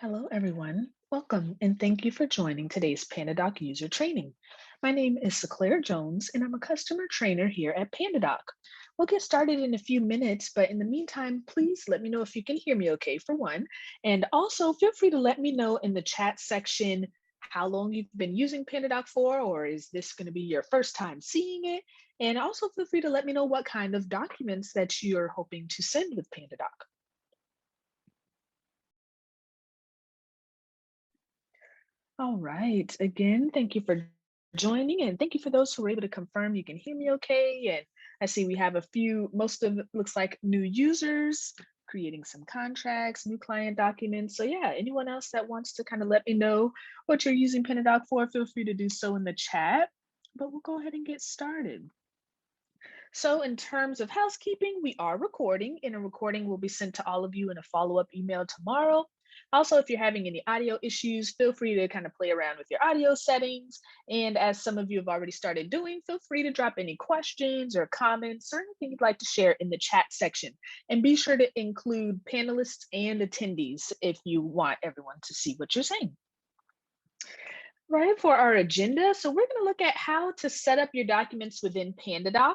Hello, everyone. Welcome, and thank you for joining today's PandaDoc user training. My name is Claire Jones, and I'm a customer trainer here at PandaDoc. We'll get started in a few minutes, but in the meantime, please let me know if you can hear me okay, for one. And also, feel free to let me know in the chat section how long you've been using PandaDoc for, or is this going to be your first time seeing it? And also, feel free to let me know what kind of documents that you're hoping to send with PandaDoc. All right. Again, thank you for joining, and thank you for those who were able to confirm you can hear me okay. And I see we have a few, most of it looks like new users creating some contracts, new client documents. So yeah, anyone else that wants to kind of let me know what you're using PandaDoc for, feel free to do so in the chat. But we'll go ahead and get started. So, in terms of housekeeping, we are recording, and a recording will be sent to all of you in a follow up email tomorrow. Also, if you're having any audio issues, feel free to kind of play around with your audio settings. And as some of you have already started doing, feel free to drop any questions or comments or anything you'd like to share in the chat section. And be sure to include panelists and attendees if you want everyone to see what you're saying. Right, for our agenda, so we're going to look at how to set up your documents within PandaDoc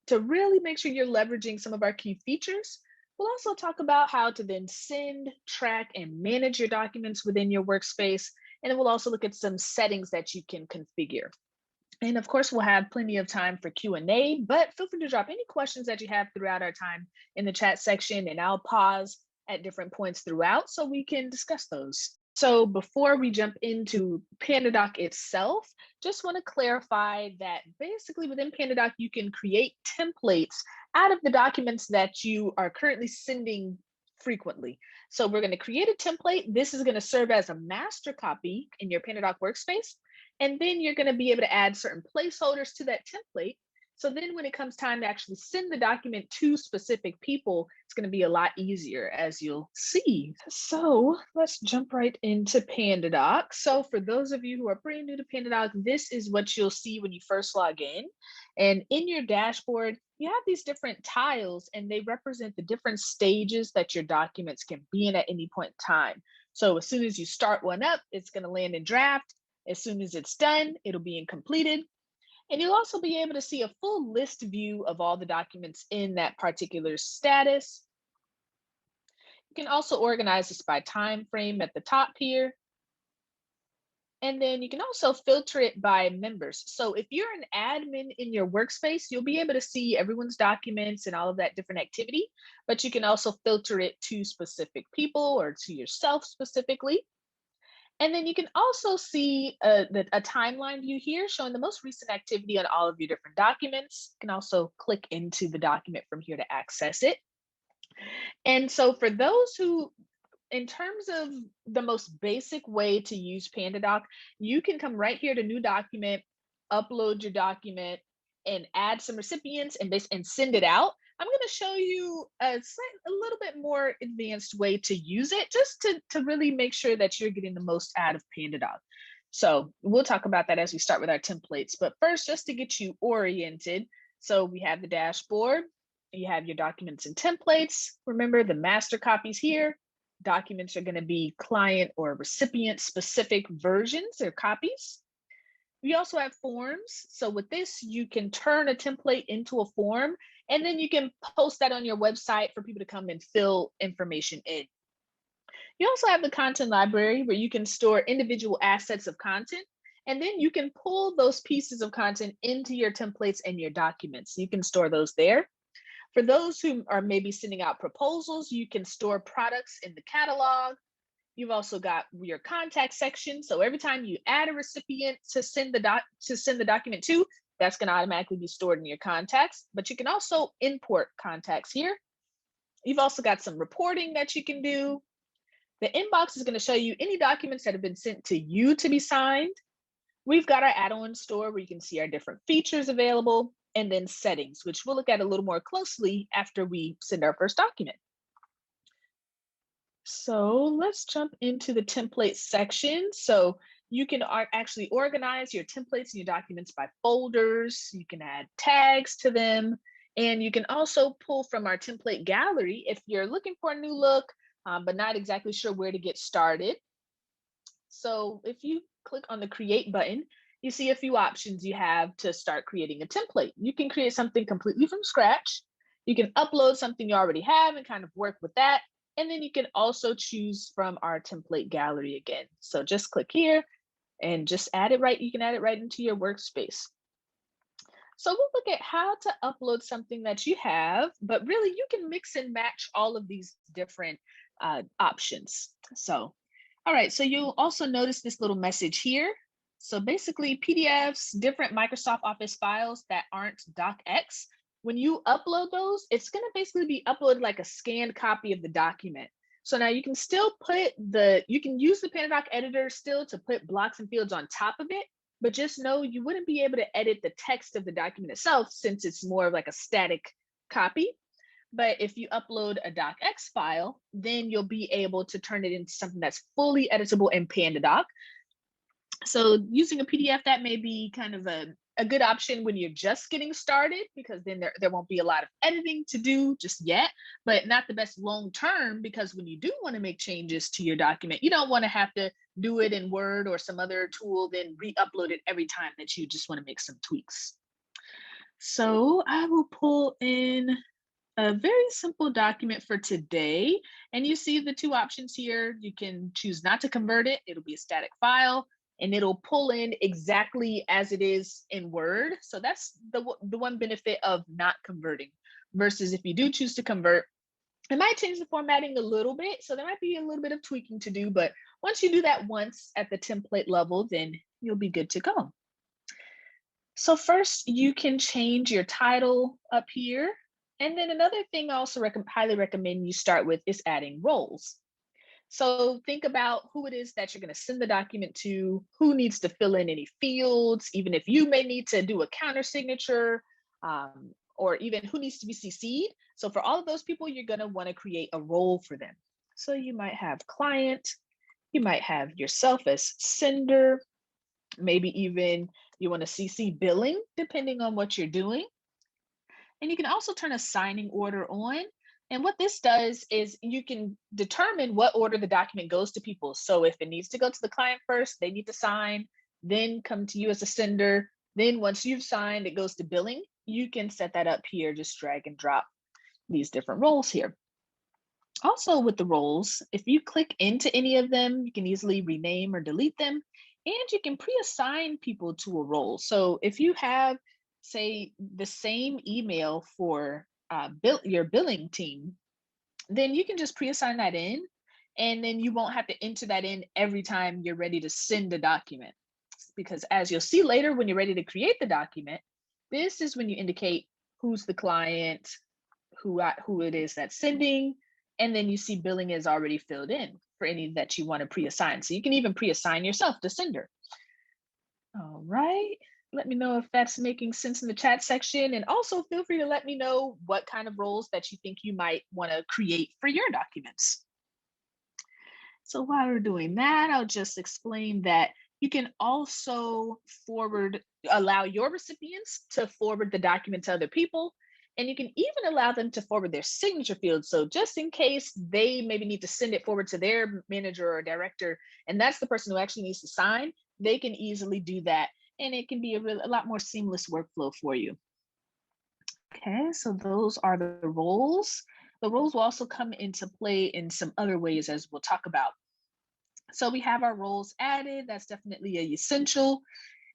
to really make sure you're leveraging some of our key features. We'll also talk about how to then send, track, and manage your documents within your workspace. And then we'll also look at some settings that you can configure. And of course, we'll have plenty of time for Q&A, but feel free to drop any questions that you have throughout our time in the chat section, and I'll pause at different points throughout so we can discuss those. So before we jump into PandaDoc itself, just want to clarify that basically within PandaDoc, you can create templates out of the documents that you are currently sending frequently. So we're going to create a template. This is going to serve as a master copy in your PandaDoc workspace. And then you're going to be able to add certain placeholders to that template. So then when it comes time to actually send the document to specific people, it's going to be a lot easier, as you'll see. So let's jump right into PandaDoc. So for those of you who are brand new to PandaDoc, this is what you'll see when you first log in. And in your dashboard, you have these different tiles, and they represent the different stages that your documents can be in at any point in time. So as soon as you start one up, it's going to land in draft. As soon as it's done, it'll be in completed. And you'll also be able to see a full list view of all the documents in that particular status. You can also organize this by time frame at the top here. And then you can also filter it by members. So if you're an admin in your workspace, you'll be able to see everyone's documents and all of that different activity, but you can also filter it to specific people or to yourself specifically. And then you can also see a timeline view here showing the most recent activity on all of your different documents. You can also click into the document from here to access it. And so for those who, in terms of the most basic way to use PandaDoc, you can come right here to new document, upload your document, and add some recipients and send it out. I'm going to show you a little bit more advanced way to use it, just to really make sure that you're getting the most out of PandaDoc. So we'll talk about that as we start with our templates. But first, just to get you oriented, so we have the dashboard, you have your documents and templates. Remember the master copies here. Documents are going to be client or recipient specific versions or copies. We also have forms. So with this, you can turn a template into a form, and then you can post that on your website for people to come and fill information in. You also have the content library where you can store individual assets of content, and then you can pull those pieces of content into your templates and your documents. You can store those there. For those who are maybe sending out proposals, you can store products in the catalog. You've also got your contact section. So every time you add a recipient to send the document to, that's going to automatically be stored in your contacts. But you can also import contacts here. You've also got some reporting that you can do. The inbox is going to show you any documents that have been sent to you to be signed. We've got our add-on store where you can see our different features available, and then settings, which we'll look at a little more closely after we send our first document. So let's jump into the template section. So you can actually organize your templates and your documents by folders. You can add tags to them. And you can also pull from our template gallery if you're looking for a new look, but not exactly sure where to get started. So if you click on the create button, you see a few options you have to start creating a template. You can create something completely from scratch. You can upload something you already have and kind of work with that. And then you can also choose from our template gallery again. So just click here and just add it right. You can add it right into your workspace. So we'll look at how to upload something that you have, but really you can mix and match all of these different options. So, all right, so you'll also notice this little message here. So basically PDFs, different Microsoft Office files that aren't docx, when you upload those, it's gonna basically be uploaded like a scanned copy of the document. So now you can still you can use the PandaDoc editor still to put blocks and fields on top of it, but just know you wouldn't be able to edit the text of the document itself since it's more of like a static copy. But if you upload a docx file, then you'll be able to turn it into something that's fully editable in PandaDoc. So using a PDF, that may be kind of a good option when you're just getting started, because then there won't be a lot of editing to do just yet, but not the best long term, because when you do want to make changes to your document, you don't want to have to do it in Word or some other tool, then re-upload it every time that you just want to make some tweaks. So I will pull in a very simple document for today. And you see the two options here. You can choose not to convert it. It'll be a static file and it'll pull in exactly as it is in Word. So that's the one benefit of not converting, versus if you do choose to convert, it might change the formatting a little bit. So there might be a little bit of tweaking to do, but once you do that once at the template level, then you'll be good to go. So first you can change your title up here. And then another thing I also highly recommend you start with is adding roles. So think about who it is that you're going to send the document to, who needs to fill in any fields, even if you may need to do a counter signature, or even who needs to be CC'd. So for all of those people, you're going to want to create a role for them. So you might have client, you might have yourself as sender, maybe even you want to CC billing, depending on what you're doing. And you can also turn a signing order on. And what this does is you can determine what order the document goes to people. So if it needs to go to the client first, they need to sign, then come to you as a sender. Then once you've signed, it goes to billing. You can set that up here, just drag and drop these different roles here. Also with the roles, if you click into any of them, you can easily rename or delete them, and you can pre-assign people to a role. So if you have, say, the same email for your billing team, then you can just pre-assign that in, and then you won't have to enter that in every time you're ready to send a document. Because as you'll see later, when you're ready to create the document, this is when you indicate who's the client, who it is that's sending, and then you see billing is already filled in for any that you want to pre-assign. So you can even pre-assign yourself to sender. All right. Let me know if that's making sense in the chat section. And also feel free to let me know what kind of roles that you think you might want to create for your documents. So while we're doing that, I'll just explain that you can also allow your recipients to forward the document to other people. And you can even allow them to forward their signature field. So just in case they maybe need to send it forward to their manager or director, and that's the person who actually needs to sign, they can easily do that. And it can be a lot more seamless workflow for you. Okay, so those are the roles. The roles will also come into play in some other ways, as we'll talk about. So we have our roles added. That's definitely a essential.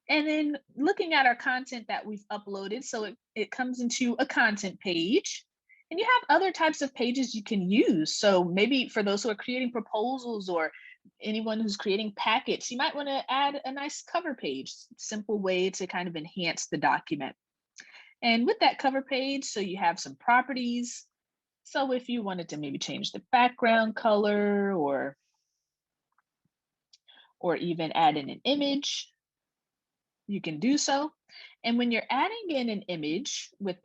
And then looking at our content that we've uploaded, so it comes into a content page. And you have other types of pages you can use. So maybe for those who are creating proposals or anyone who's creating packets, you might want to add a nice cover page, simple way to kind of enhance the document. And with that cover page, so you have some properties. So if you wanted to maybe change the background color or even add in an image, you can do so. And when you're adding in an image when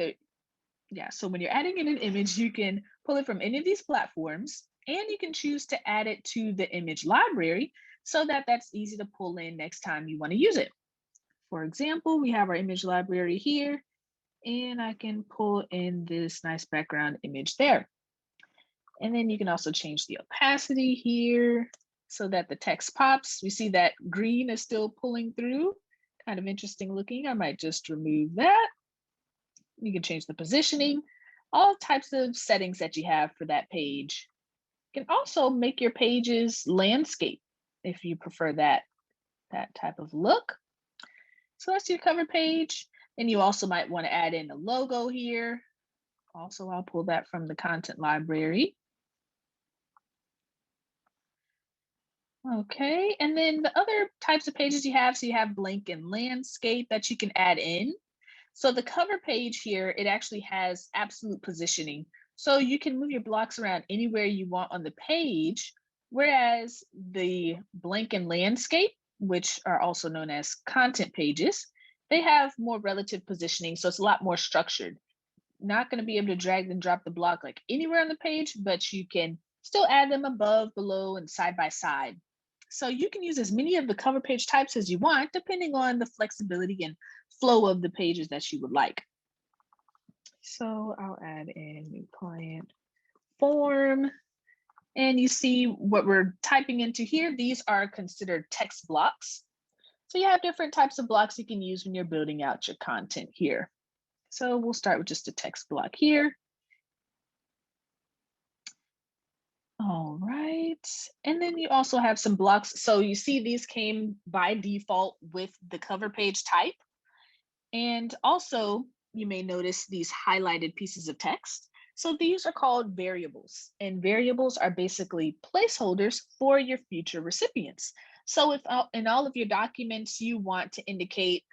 you're adding in an image, you can pull it from any of these platforms, and you can choose to add it to the image library so that that's easy to pull in next time you want to use it. For example, we have our image library here, and I can pull in this nice background image there. And then you can also change the opacity here. so that the text pops. We see that green is still pulling through. Kind of interesting looking. I might just remove that. You can change the positioning, all types of settings that you have for that page. You can also make your pages landscape if you prefer that type of look. So that's your cover page. And you also might want to add in a logo here. Also, I'll pull that from the content library. Okay, and then the other types of pages you have, so you have blank and landscape that you can add in. So the cover page here, it actually has absolute positioning. So you can move your blocks around anywhere you want on the page, whereas the blank and landscape, which are also known as content pages, they have more relative positioning. So it's a lot more structured. Not going to be able to drag and drop the block like anywhere on the page, but you can still add them above, below, and side by side. So you can use as many of the cover page types as you want, depending on the flexibility and flow of the pages that you would like. So I'll add in new client form. And you see what we're typing into here. These are considered text blocks. So you have different types of blocks you can use when you're building out your content here. So we'll start with just a text block here. All right. And then you also have some blocks. So you see these came by default with the cover page type. And also, you may notice these highlighted pieces of text. So these are called variables, and variables are basically placeholders for your future recipients. So if in all of your documents you want to indicate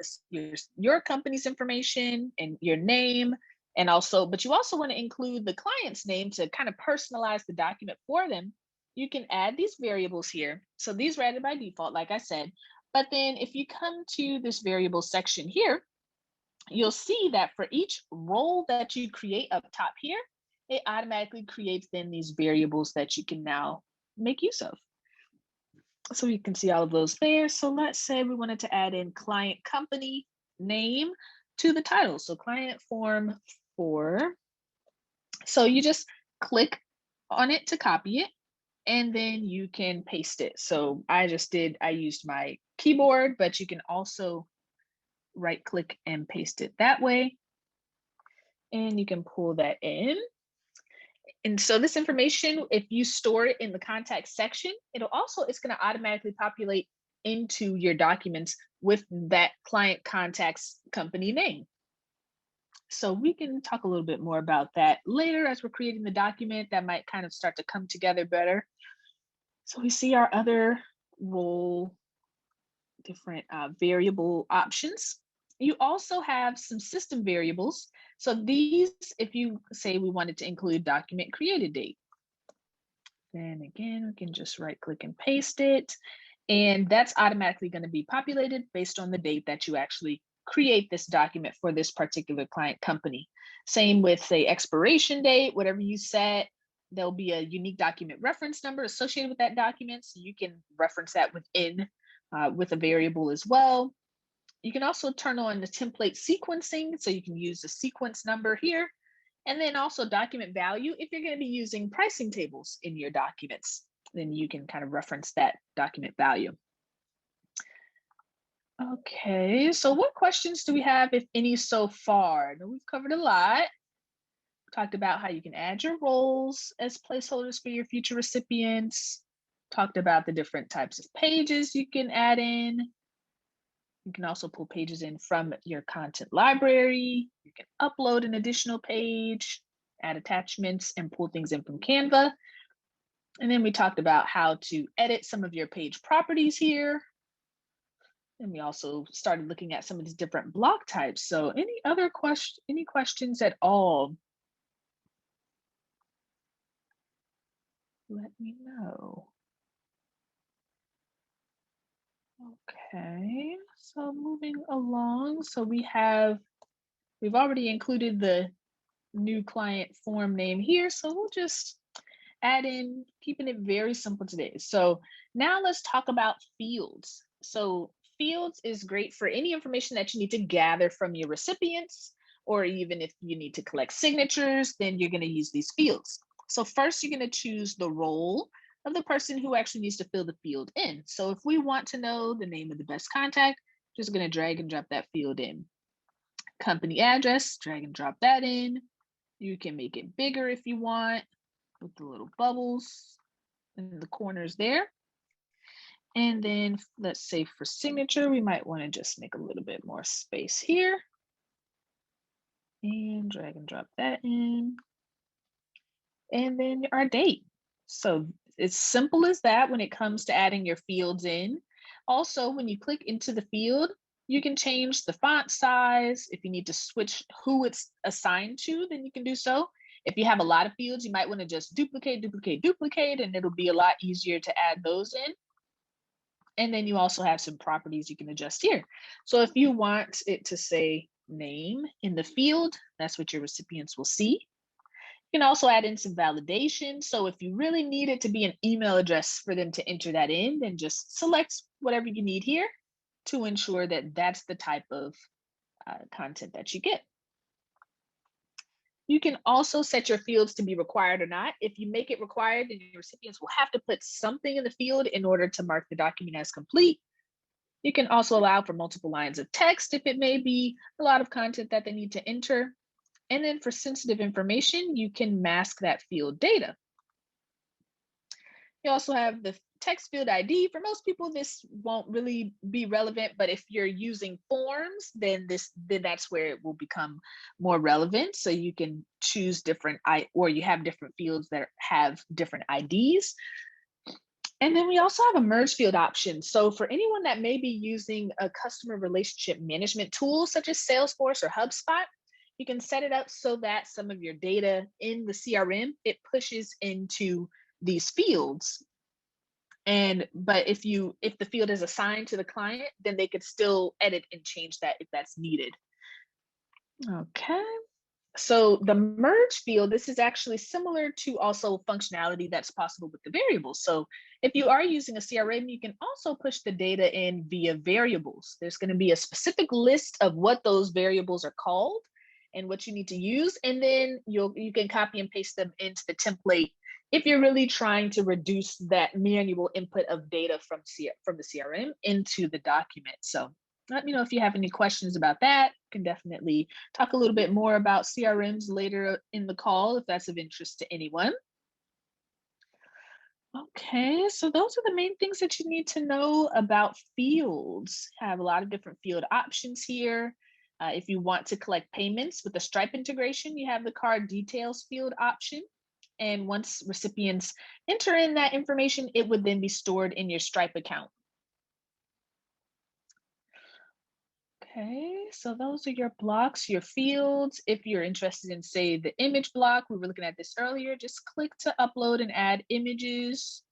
your company's information and your name, and also, but you also want to include the client's name to kind of personalize the document for them, you can add these variables here. So these are added by default, like I said. But then if you come to this variable section here, you'll see that for each role that you create up top here, it automatically creates then these variables that you can now make use of. So you can see all of those there. So let's say we wanted to add in client company name to the title. So client form 4. So you just click on it to copy it, and then you can paste it. So I used my keyboard, but you can also right click and paste it that way. And you can pull that in. And so this information, if you store it in the contact section, it's going to automatically populate into your documents with that client contact's company name. So we can talk a little bit more about that later as we're creating the document. That might kind of start to come together better. So we see our other role, different variable options. You also have some system variables. So these, if you say we wanted to include document created date, then again, we can just right click and paste it. And that's automatically going to be populated based on the date that you actually create this document for this particular client company. Same with, say, expiration date, whatever you set, there'll be a unique document reference number associated with that document. So you can reference that within with a variable as well. You can also turn on the template sequencing, so you can use the sequence number here. And then also document value, if you're going to be using pricing tables in your documents, then you can kind of reference that document value. Okay, so what questions do we have, if any, so far? Now, we've covered a lot. Talked about how you can add your roles as placeholders for your future recipients. Talked about the different types of pages you can add in. You can also pull pages in from your content library. You can upload an additional page, add attachments, and pull things in from Canva. And then we talked about how to edit some of your page properties here. And we also started looking at some of these different block types. So any questions at all? Let me know. Okay, so moving along. So we've already included the new client form name here. So we'll just add in, keeping it very simple today. So now let's talk about fields. So fields is great for any information that you need to gather from your recipients, or even if you need to collect signatures, then you're going to use these fields. So first, you're going to choose the role of the person who actually needs to fill the field in. So if we want to know the name of the best contact, just going to drag and drop that field in. Company address, drag and drop that in. You can make it bigger if you want with the little bubbles in the corners there. And then let's say for signature, we might want to just make a little bit more space here. And drag and drop that in. And then our date. So it's simple as that when it comes to adding your fields in. Also, when you click into the field, you can change the font size. If you need to switch who it's assigned to, then you can do so. If you have a lot of fields, you might want to just duplicate, and it'll be a lot easier to add those in. And then you also have some properties you can adjust here. So if you want it to say name in the field, that's what your recipients will see. You can also add in some validation. So if you really need it to be an email address for them to enter that in, then just select whatever you need here to ensure that that's the type of content that you get. You can also set your fields to be required or not. If you make it required, then your recipients will have to put something in the field in order to mark the document as complete. You can also allow for multiple lines of text if it may be a lot of content that they need to enter. And then for sensitive information, you can mask that field data. You also have the text field ID. For most people, this won't really be relevant, but if you're using forms, then that's where it will become more relevant. So you can choose different, or you have different fields that have different IDs. And then we also have a merge field option. So for anyone that may be using a customer relationship management tool, such as Salesforce or HubSpot, you can set it up so that some of your data in the CRM, it pushes into these fields. But if the field is assigned to the client, then they could still edit and change that if that's needed. Okay. So the merge field, this is actually similar to also functionality that's possible with the variables. So if you are using a CRM, you can also push the data in via variables. There's going to be a specific list of what those variables are called and what you need to use. And then you can copy and paste them into the template if you're really trying to reduce that manual input of data from the CRM into the document. So let me know if you have any questions about that. Can definitely talk a little bit more about CRMs later in the call if that's of interest to anyone. Okay, so those are the main things that you need to know about fields. I have a lot of different field options here. If you want to collect payments with the Stripe integration, you have the card details field option. And once recipients enter in that information, it would then be stored in your Stripe account. Okay, so those are your blocks, your fields. If you're interested in, say, the image block, we were looking at this earlier, just click to upload and add images.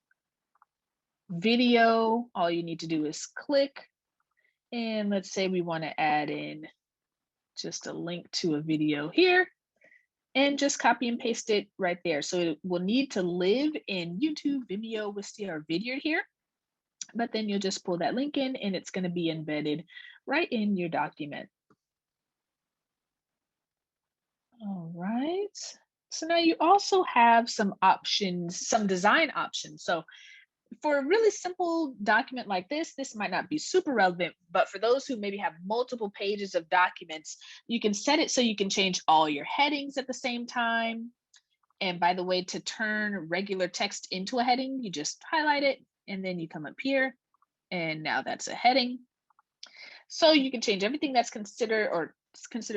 Video, all you need to do is click. And let's say we want to add in just a link to a video here and just copy and paste it right there. So it will need to live in YouTube, Vimeo, Wistia, or Vidyard here. But then you'll just pull that link in and it's going to be embedded right in your document. All right. So now you also have some options, some design options. So for a really simple document like this might not be super relevant, but for those who maybe have multiple pages of documents, you can set it so you can change all your headings at the same time. And by the way, to turn regular text into a heading, you just highlight it and then you come up here and now that's a heading. So you can change everything that's considered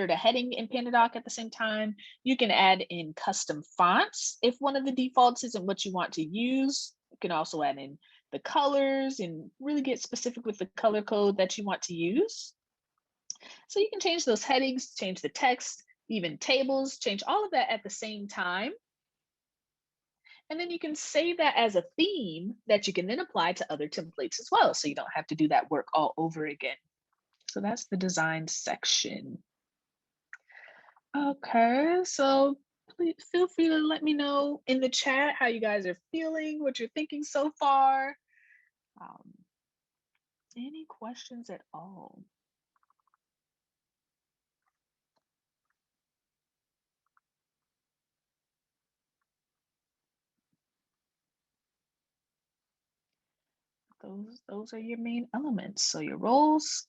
a heading in PandaDoc at the same time. You can add in custom fonts if one of the defaults isn't what you want to use. You can also add in the colors and really get specific with the color code that you want to use. So you can change those headings, change the text, even tables, change all of that at the same time. And then you can save that as a theme that you can then apply to other templates as well. So you don't have to do that work all over again. So that's the design section. Okay, so please feel free to let me know in the chat how you guys are feeling, what you're thinking so far. Any questions at all? Those are your main elements. So your roles,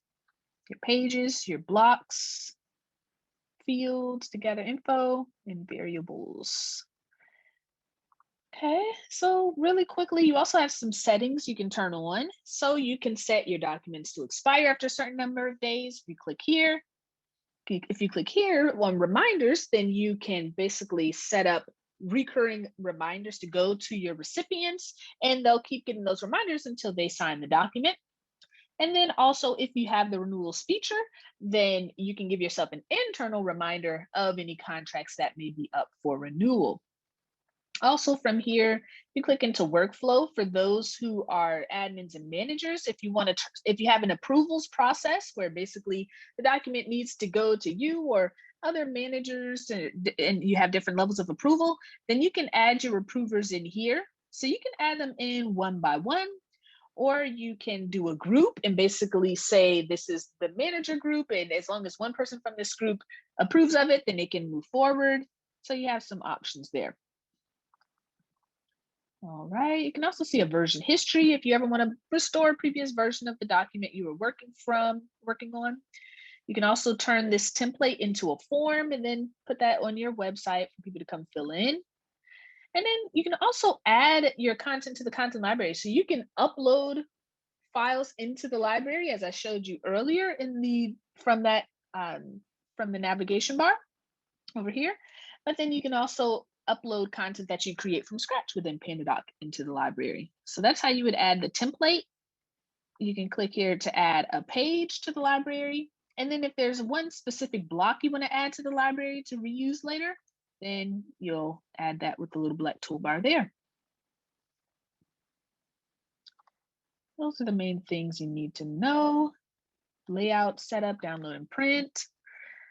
your pages, your blocks, fields to gather info, and variables. Okay, so really quickly, you also have some settings you can turn on. So you can set your documents to expire after a certain number of days. If you click here, if you click here on reminders, then you can basically set up recurring reminders to go to your recipients, and they'll keep getting those reminders until they sign the document. And then also, if you have the renewals feature, then you can give yourself an internal reminder of any contracts that may be up for renewal. Also from here, you click into workflow for those who are admins and managers. If you want to, if you have an approvals process where basically the document needs to go to you or other managers and you have different levels of approval, then you can add your approvers in here. So you can add them in one by one, or you can do a group and basically say this is the manager group. And as long as one person from this group approves of it, then it can move forward. So you have some options there. All right. You can also see a version history if you ever want to restore a previous version of the document you were working on. You can also turn this template into a form and then put that on your website for people to come fill in. And then you can also add your content to the content library. So you can upload files into the library, as I showed you earlier in the from the navigation bar over here. But then you can also upload content that you create from scratch within PandaDoc into the library. So that's how you would add the template. You can click here to add a page to the library. And then if there's one specific block you want to add to the library to reuse later, then you'll add that with the little black toolbar there. Those are the main things you need to know. Layout, setup, download, and print.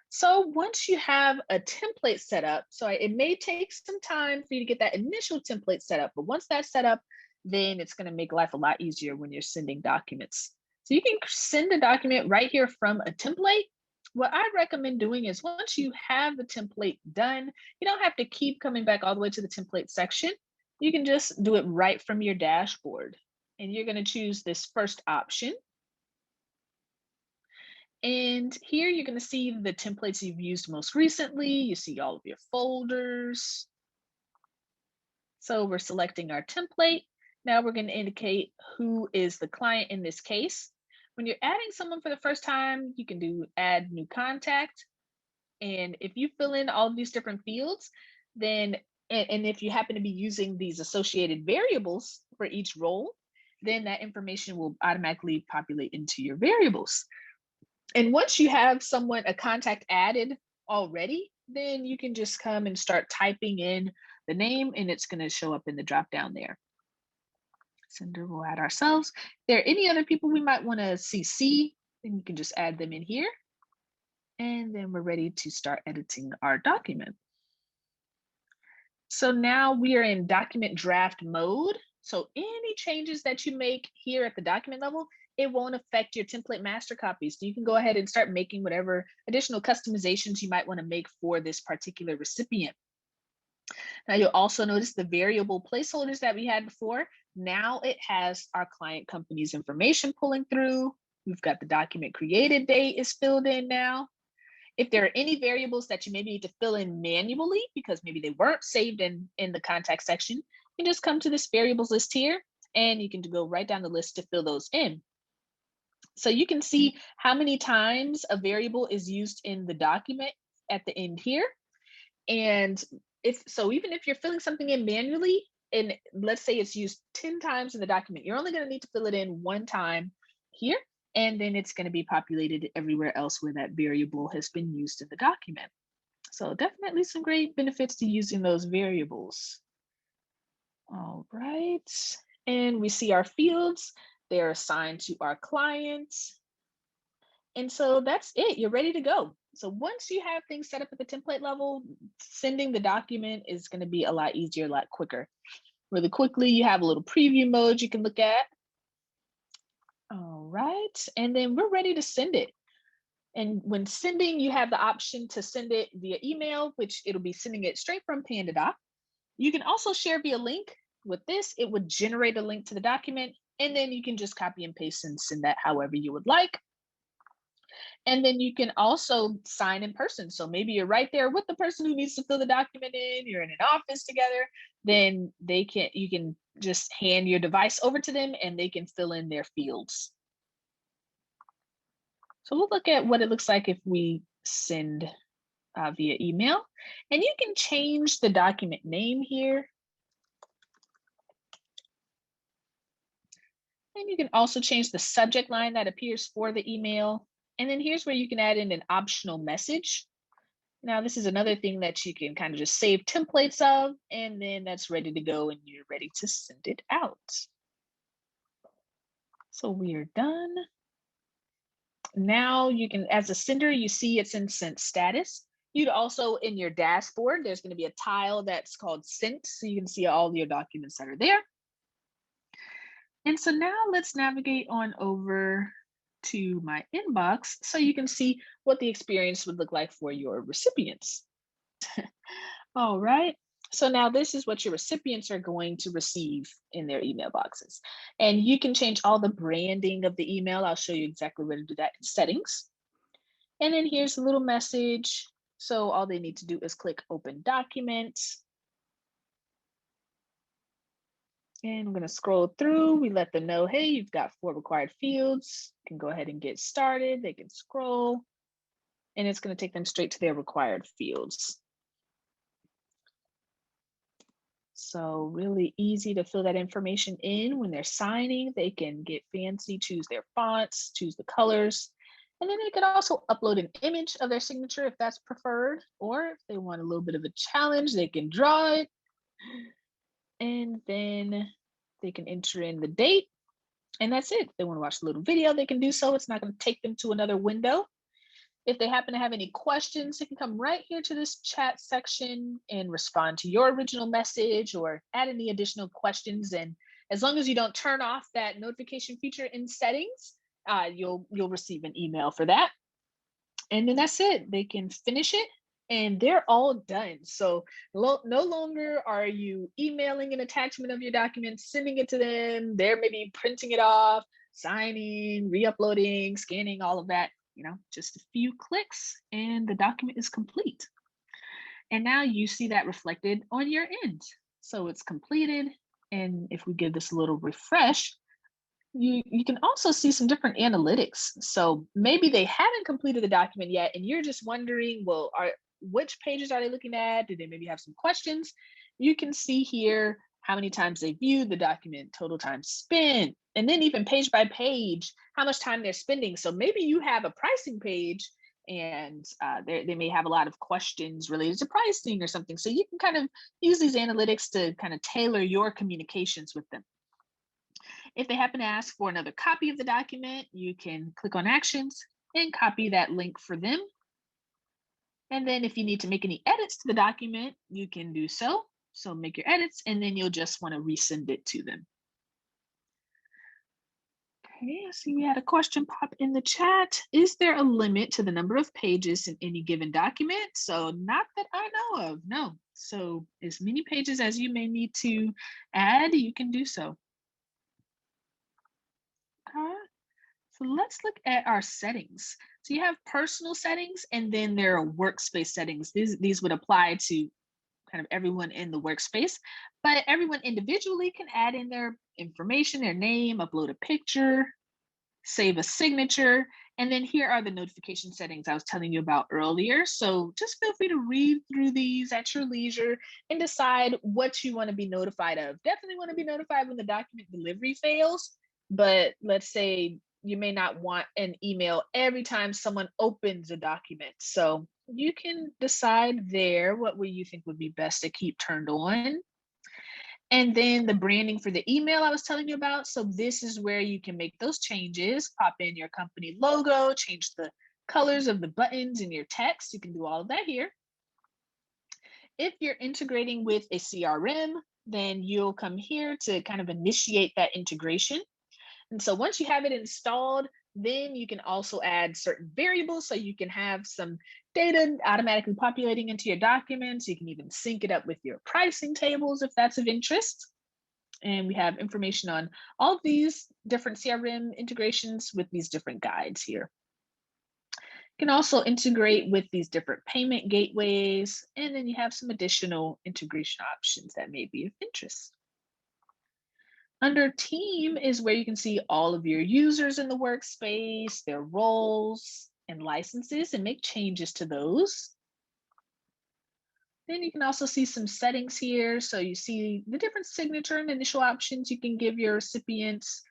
So once you have a template set up, so it may take some time for you to get that initial template set up, but once that's set up, then it's going to make life a lot easier when you're sending documents. So you can send a document right here from a template. What I recommend doing is once you have the template done, you don't have to keep coming back all the way to the template section. You can just do it right from your dashboard. And you're going to choose this first option. And here you're going to see the templates you've used most recently. You see all of your folders. So we're selecting our template. Now we're going to indicate who is the client in this case. When you're adding someone for the first time, you can do add new contact. And if you fill in all of these different fields, then, and if you happen to be using these associated variables for each role, then that information will automatically populate into your variables. And once you have a contact added already, then you can just come and start typing in the name and it's going to show up in the drop down there. Sender will add ourselves. If there are any other people we might want to CC, then you can just add them in here. And then we're ready to start editing our document. So now we are in document draft mode. So any changes that you make here at the document level, it won't affect your template master copies. So you can go ahead and start making whatever additional customizations you might want to make for this particular recipient. Now you'll also notice the variable placeholders that we had before. Now it has our client company's information pulling through. We've got the document created date is filled in now. If there are any variables that you maybe need to fill in manually because maybe they weren't saved in the contact section, you can just come to this variables list here and you can go right down the list to fill those in. So you can see how many times a variable is used in the document at the end here. And even if you're filling something in manually, and let's say it's used 10 times in the document, you're only going to need to fill it in one time here, and then it's going to be populated everywhere else where that variable has been used in the document. So definitely some great benefits to using those variables. All right, and we see our fields. They're assigned to our clients. And so that's it, you're ready to go. So once you have things set up at the template level, sending the document is going to be a lot easier, a lot quicker. Really quickly, you have a little preview mode you can look at. All right, and then we're ready to send it. And when sending, you have the option to send it via email, which it'll be sending it straight from PandaDoc. You can also share via link. With this, it would generate a link to the document. And then you can just copy and paste and send that however you would like. And then you can also sign in person. So maybe you're right there with the person who needs to fill the document in, you're in an office together, then you can just hand your device over to them and they can fill in their fields. So we'll look at what it looks like if we send via email. And you can change the document name here. And you can also change the subject line that appears for the email. And then here's where you can add in an optional message. Now, this is another thing that you can kind of just save templates of, and then that's ready to go and you're ready to send it out. So we are done. Now you can, as a sender, you see it's in sent status. You'd also, in your dashboard, there's going to be a tile that's called sent, so you can see all your documents that are there. And so now let's navigate on over to my inbox so you can see what the experience would look like for your recipients. All right. So now this is what your recipients are going to receive in their email boxes. And you can change all the branding of the email. I'll show you exactly where to do that in settings. And then here's a little message. So all they need to do is click open documents. And I'm going to scroll through. We let them know, hey, you've got 4 required fields. You can go ahead and get started. They can scroll. And it's going to take them straight to their required fields. So really easy to fill that information in. When they're signing, they can get fancy, choose their fonts, choose the colors. And then they can also upload an image of their signature if that's preferred. Or if they want a little bit of a challenge, they can draw it. And then they can enter in the date. And that's it. If they want to watch a little video, they can do so. It's not going to take them to another window. If they happen to have any questions, they can come right here to this chat section and respond to your original message or add any additional questions. And as long as you don't turn off that notification feature in settings, you'll receive an email for that. And then that's it. They can finish it and they're all done. So no longer are you emailing an attachment of your document, sending it to them. They're maybe printing it off, signing, re-uploading, scanning, all of that. Just a few clicks and the document is complete. And now you see that reflected on your end. So it's completed. And if we give this a little refresh, you can also see some different analytics. So maybe they haven't completed the document yet, and you're just wondering, well, which pages are they looking at? Do they maybe have some questions? You can see here how many times they viewed the document, total time spent, and then even page by page, how much time they're spending. So maybe you have a pricing page and they may have a lot of questions related to pricing or something. So you can kind of use these analytics to kind of tailor your communications with them. If they happen to ask for another copy of the document, you can click on actions and copy that link for them. And then if you need to make any edits to the document, you can do so. So make your edits and then you'll just want to resend it to them. Okay, I see we had a question pop in the chat. Is there a limit to the number of pages in any given document? So not that I know of, no. So as many pages as you may need to add, you can do so. Okay. So let's look at our settings. So you have personal settings and then there are workspace settings. These would apply to kind of everyone in the workspace, but everyone individually can add in their information, their name, upload a picture, save a signature, and then here are the notification settings I was telling you about earlier. So just feel free to read through these at your leisure and decide what you want to be notified of. Definitely want to be notified when the document delivery fails, but let's say you may not want an email every time someone opens a document. So you can decide there what way you think would be best to keep turned on. And then the branding for the email I was telling you about. So this is where you can make those changes, pop in your company logo, change the colors of the buttons and your text. You can do all of that here. If you're integrating with a CRM, then you'll come here to kind of initiate that integration. And so once you have it installed, then you can also add certain variables. So you can have some data automatically populating into your documents. You can even sync it up with your pricing tables if that's of interest. And we have information on all of these different CRM integrations with these different guides here. You can also integrate with these different payment gateways, and then you have some additional integration options that may be of interest. Under team is where you can see all of your users in the workspace, their roles and licenses, and make changes to those. Then you can also see some settings here. So you see the different signature and initial options you can give your recipients.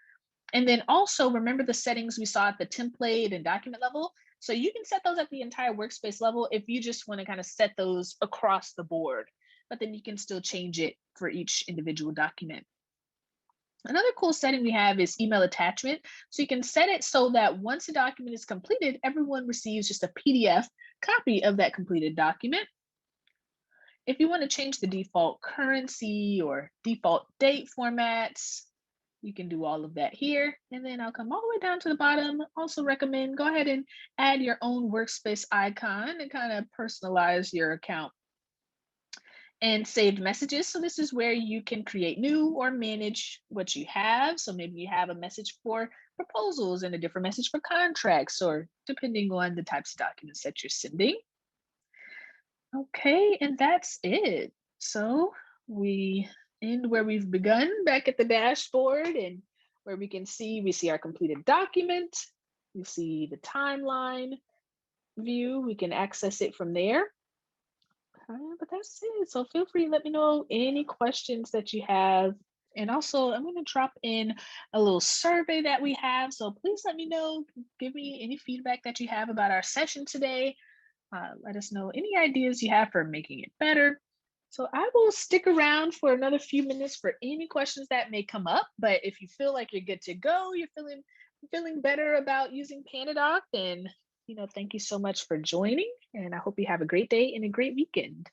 And then also remember the settings we saw at the template and document level. So you can set those at the entire workspace level if you just want to kind of set those across the board, but then you can still change it for each individual document. Another cool setting we have is email attachment. So you can set it so that once a document is completed, everyone receives just a PDF copy of that completed document. If you want to change the default currency or default date formats, you can do all of that here. And then I'll come all the way down to the bottom. Also recommend go ahead and add your own workspace icon and kind of personalize your account. And saved messages. So this is where you can create new or manage what you have. So maybe you have a message for proposals and a different message for contracts, or depending on the types of documents that you're sending. Okay, and that's it. So we end where we've begun back at the dashboard, and where we see our completed document. We see the timeline view. We can access it from there. But that's it. So feel free to let me know any questions that you have. And also, I'm going to drop in a little survey that we have. So please let me know, give me any feedback that you have about our session today. Let us know any ideas you have for making it better. So I will stick around for another few minutes for any questions that may come up. But if you feel like you're good to go, you're feeling better about using PandaDoc, then thank you so much for joining. And I hope you have a great day and a great weekend.